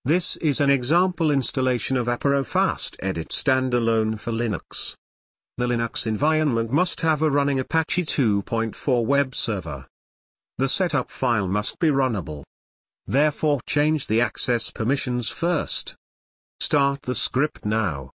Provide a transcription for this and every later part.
This is an example installation of Apparo Fast Edit Standalone for Linux. The Linux environment must have a running Apache 2.4 web server. The setup file must be runnable. Therefore, change the access permissions first. Start the script now.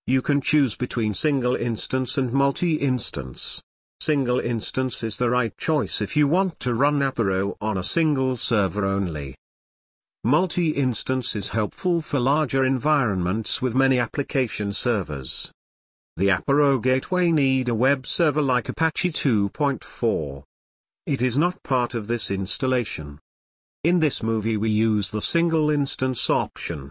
You can choose between single instance and multi-instance. Single instance is the right choice if you want to run Apparo on a single server only. Multi-instance is helpful for larger environments with many application servers. The Apparo gateway need a web server like Apache 2.4. It is not part of this installation. In this movie we use the single instance option.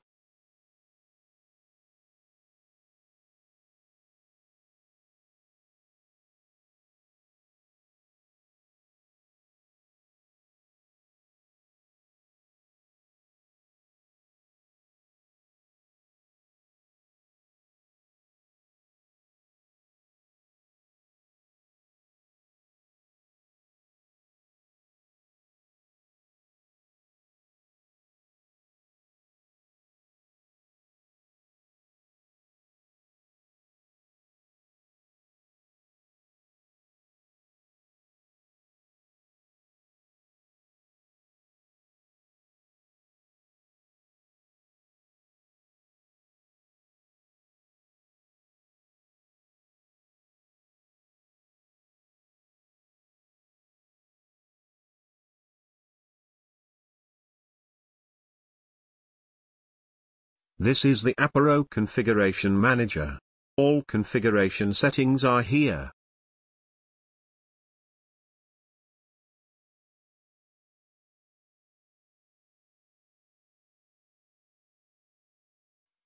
This is the Apparo Configuration Manager. All configuration settings are here.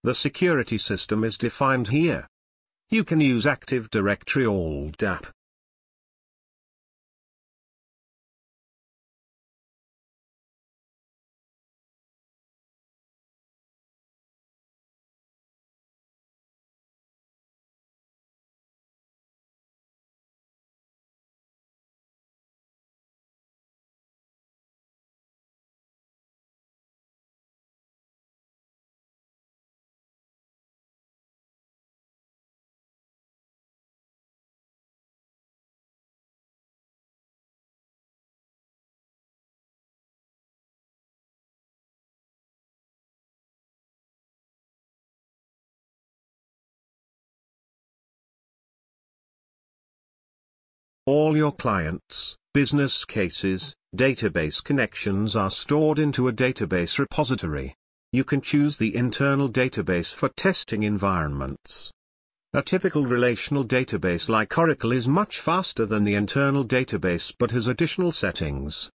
The security system is defined here. You can use Active Directory Alt-App. All your clients, business cases, database connections are stored into a database repository. You can choose the internal database for testing environments. A typical relational database like Oracle is much faster than the internal database but has additional settings.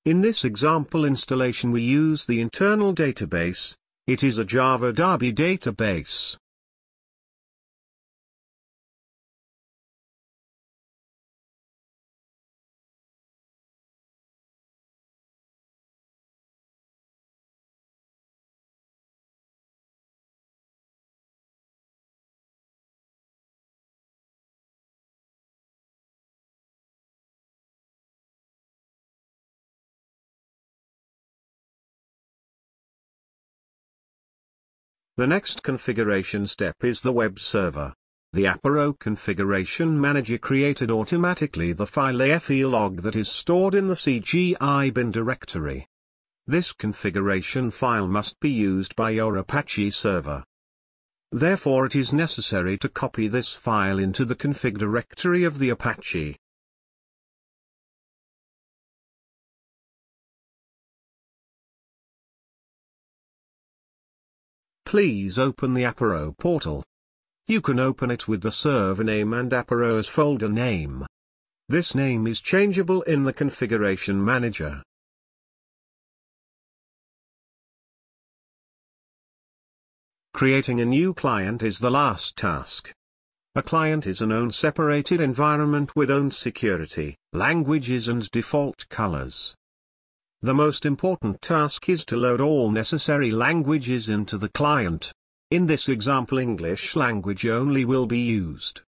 In this example installation we use the internal database. It is a Java Derby database. The next configuration step is the web server. The Apparo Configuration Manager created automatically the file AFE log that is stored in the CGI bin directory. This configuration file must be used by your Apache server. Therefore it is necessary to copy this file into the config directory of the Apache. Please open the Apparo portal. You can open it with the server name and Apparo as folder name. This name is changeable in the Configuration Manager. Creating a new client is the last task. A client is an own separated environment with own security, languages and default colors. The most important task is to load all necessary languages into the client. In this example, English language only will be used.